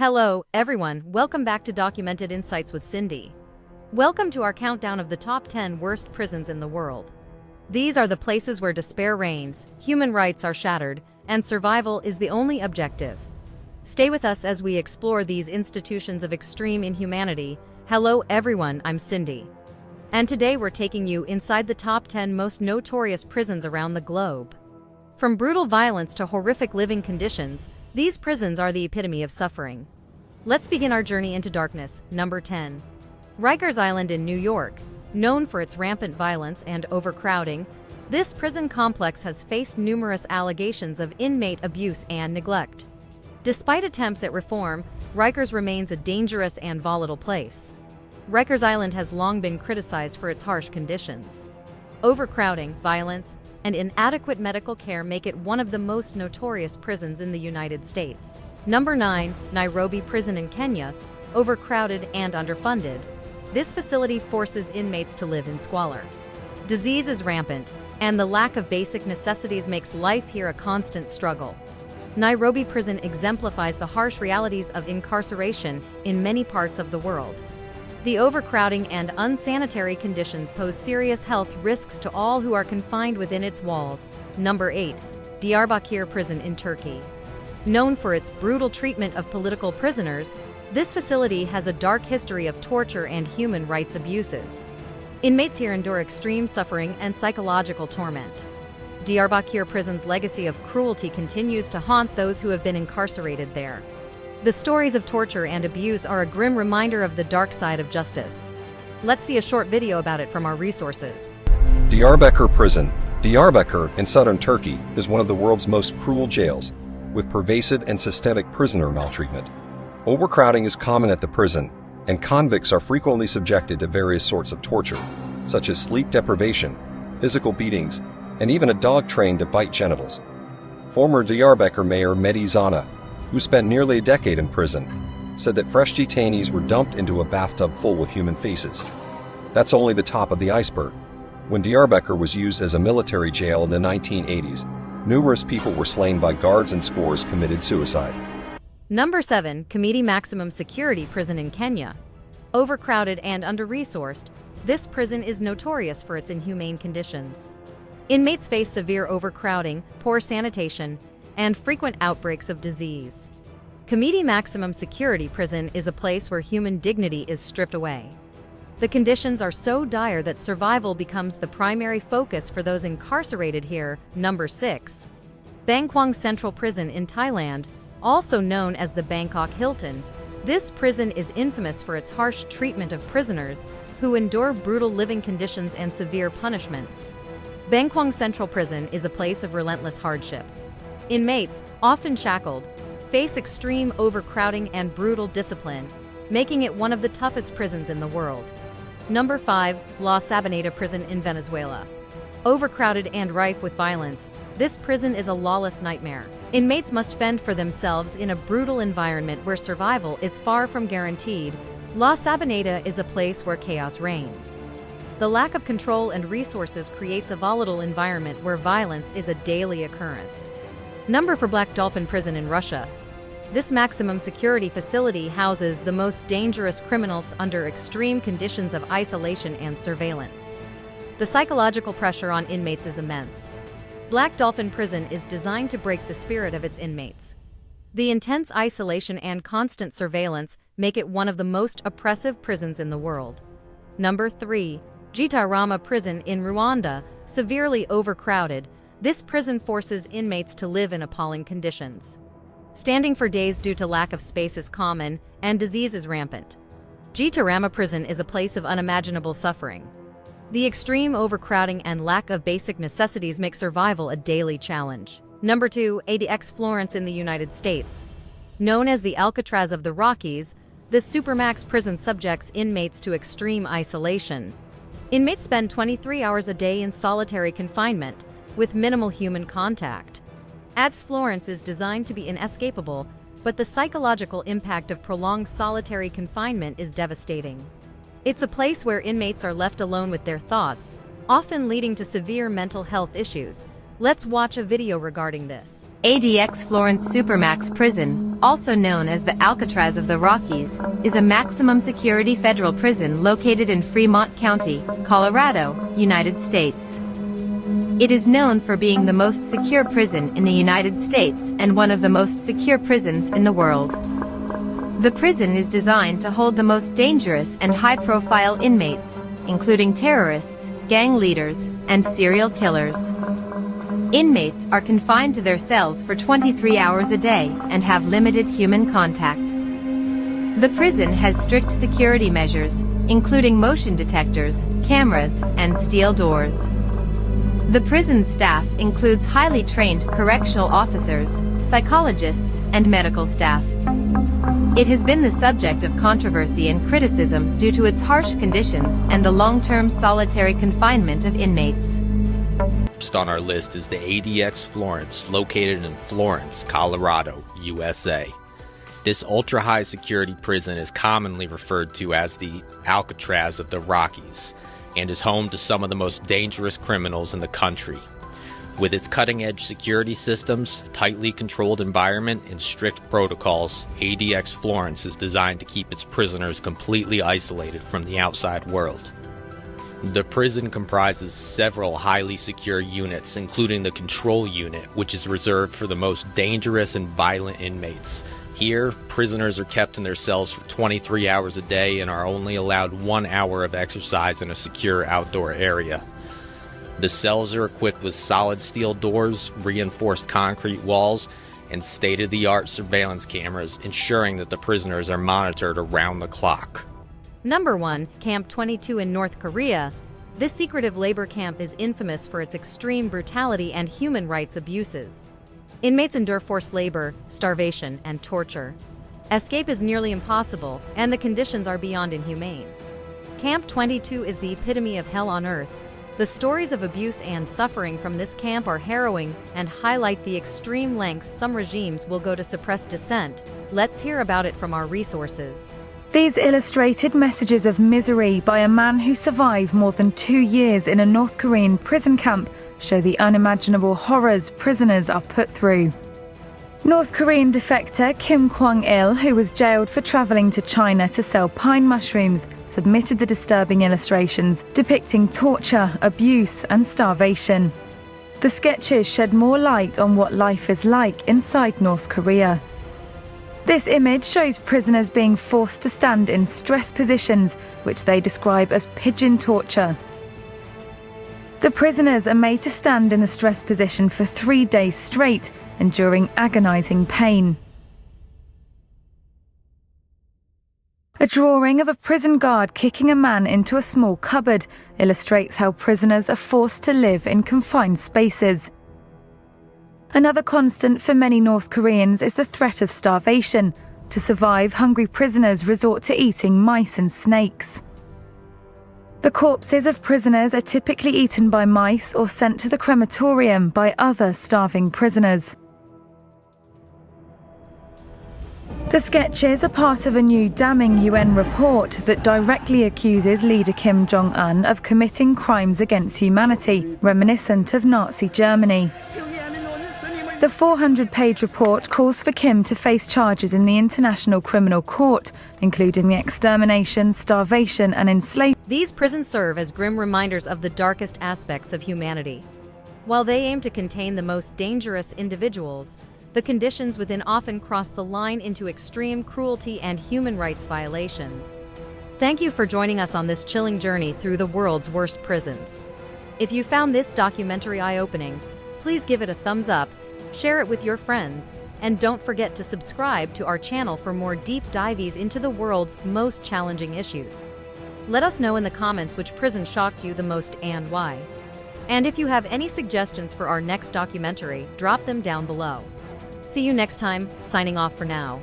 Hello, everyone. Welcome back to Documented Insights with Cindy. Welcome to our countdown of the top 10 worst prisons in the world. These are the places where despair reigns, human rights are shattered, and survival is the only objective. Stay with us as we explore these institutions of extreme inhumanity. Hello, everyone. I'm Cindy. And today we're taking you inside the top 10 most notorious prisons around the globe. From brutal violence to horrific living conditions, these prisons are the epitome of suffering. Let's begin our journey into darkness. Number 10. Rikers Island in New York. Known for its rampant violence and overcrowding, this prison complex has faced numerous allegations of inmate abuse and neglect. Despite attempts at reform, Rikers remains a dangerous and volatile place. Rikers Island has long been criticized for its harsh conditions. Overcrowding, violence, and inadequate medical care make it one of the most notorious prisons in the United States. Number 9. Nairobi Prison in Kenya. Overcrowded and underfunded, this facility forces inmates to live in squalor. Disease is rampant, and the lack of basic necessities makes life here a constant struggle. Nairobi Prison exemplifies the harsh realities of incarceration in many parts of the world. The overcrowding and unsanitary conditions pose serious health risks to all who are confined within its walls. Number 8. Diyarbakir Prison in Turkey. Known for its brutal treatment of political prisoners, this facility has a dark history of torture and human rights abuses. Inmates here endure extreme suffering and psychological torment. Diyarbakir Prison's legacy of cruelty continues to haunt those who have been incarcerated there. The stories of torture and abuse are a grim reminder of the dark side of justice. Let's see a short video about it from our resources. Diyarbakir Prison. Diyarbakir, in southern Turkey, is one of the world's most cruel jails, with pervasive and systemic prisoner maltreatment. Overcrowding is common at the prison, and convicts are frequently subjected to various sorts of torture, such as sleep deprivation, physical beatings, and even a dog trained to bite genitals. Former Diyarbakir Mayor Mehdi Zana, who spent nearly a decade in prison, said that fresh detainees were dumped into a bathtub full with human faces. That's only the top of the iceberg. When Diyarbakir was used as a military jail in the 1980s, numerous people were slain by guards and scores committed suicide. Number 7. Kamiti Maximum Security Prison in Kenya. Overcrowded and under-resourced, this prison is notorious for its inhumane conditions. Inmates face severe overcrowding, poor sanitation, and frequent outbreaks of disease. Kamiti Maximum Security Prison is a place where human dignity is stripped away. The conditions are so dire that survival becomes the primary focus for those incarcerated here. Number 6. Bangkwang Central Prison in Thailand. Also known as the Bangkok Hilton, this prison is infamous for its harsh treatment of prisoners who endure brutal living conditions and severe punishments. Bangkwang Central Prison is a place of relentless hardship. Inmates, often shackled, face extreme overcrowding and brutal discipline, making it one of the toughest prisons in the world. Number 5. La Sabaneta Prison in Venezuela. Overcrowded and rife with violence, this prison is a lawless nightmare. Inmates must fend for themselves in a brutal environment where survival is far from guaranteed. La Sabaneta is a place where chaos reigns. The lack of control and resources creates a volatile environment where violence is a daily occurrence. Number 4. Black Dolphin Prison in Russia. This maximum security facility houses the most dangerous criminals under extreme conditions of isolation and surveillance. The psychological pressure on inmates is immense. Black Dolphin Prison is designed to break the spirit of its inmates. The intense isolation and constant surveillance make it one of the most oppressive prisons in the world. Number 3. Gitarama Prison in Rwanda. Severely overcrowded, this prison forces inmates to live in appalling conditions. Standing for days due to lack of space is common, and disease is rampant. Gitarama Prison is a place of unimaginable suffering. The extreme overcrowding and lack of basic necessities make survival a daily challenge. Number 2. ADX Florence in the United States. Known as the Alcatraz of the Rockies, this supermax prison subjects inmates to extreme isolation. Inmates spend 23 hours a day in solitary confinement, with minimal human contact. ADX Florence is designed to be inescapable, but the psychological impact of prolonged solitary confinement is devastating. It's a place where inmates are left alone with their thoughts, often leading to severe mental health issues. Let's watch a video regarding this. ADX Florence Supermax Prison. also known as the Alcatraz of the Rockies, is a maximum security federal prison located in Fremont County, Colorado, United States. It is known for being the most secure prison in the United States and one of the most secure prisons in the world. The prison is designed to hold the most dangerous and high-profile inmates, including terrorists, gang leaders, and serial killers. Inmates are confined to their cells for 23 hours a day and have limited human contact. The prison has strict security measures, including motion detectors, cameras, and steel doors. The prison staff includes highly trained correctional officers, psychologists, and medical staff. It has been the subject of controversy and criticism due to its harsh conditions and the long-term solitary confinement of inmates. First on our list is the ADX Florence, located in Florence, Colorado, USA. This ultra-high security prison is commonly referred to as the Alcatraz of the Rockies and is home to some of the most dangerous criminals in the country. With its cutting-edge security systems, tightly controlled environment, and strict protocols, ADX Florence is designed to keep its prisoners completely isolated from the outside world. The prison comprises several highly secure units, including the control unit, which is reserved for the most dangerous and violent inmates. Here, prisoners are kept in their cells for 23 hours a day and are only allowed 1 hour of exercise in a secure outdoor area. The cells are equipped with solid steel doors, reinforced concrete walls, and state-of-the-art surveillance cameras, ensuring that the prisoners are monitored around the clock. Number 1. Camp 22 in North Korea. This secretive labor camp is infamous for its extreme brutality and human rights abuses. Inmates endure forced labor, starvation, and torture. Escape is nearly impossible, and the conditions are beyond inhumane. Camp 22 is the epitome of hell on earth. The stories of abuse and suffering from this camp are harrowing and highlight the extreme lengths some regimes will go to suppress dissent. Let's hear about it from our resources. These illustrated messages of misery by a man who survived more than 2 years in a North Korean prison camp show the unimaginable horrors prisoners are put through. North Korean defector Kim Kwang-il, who was jailed for travelling to China to sell pine mushrooms, submitted the disturbing illustrations depicting torture, abuse, and starvation. The sketches shed more light on what life is like inside North Korea. This image shows prisoners being forced to stand in stress positions, which they describe as pigeon torture. The prisoners are made to stand in the stress position for 3 days straight, enduring agonizing pain. A drawing of a prison guard kicking a man into a small cupboard illustrates how prisoners are forced to live in confined spaces. Another constant for many North Koreans is the threat of starvation. To survive, hungry prisoners resort to eating mice and snakes. The corpses of prisoners are typically eaten by mice or sent to the crematorium by other starving prisoners. The sketches are part of a new damning UN report that directly accuses leader Kim Jong-un of committing crimes against humanity, reminiscent of Nazi Germany. The 400-page report calls for Kim to face charges in the International Criminal Court, including the extermination, starvation, and enslavement. These prisons serve as grim reminders of the darkest aspects of humanity. While they aim to contain the most dangerous individuals, the conditions within often cross the line into extreme cruelty and human rights violations. Thank you for joining us on this chilling journey through the world's worst prisons. If you found this documentary eye-opening, please give it a thumbs up, share it with your friends, and don't forget to subscribe to our channel for more deep dives into the world's most challenging issues. Let us know in the comments which prison shocked you the most and why. And if you have any suggestions for our next documentary, drop them down below. See you next time, signing off for now.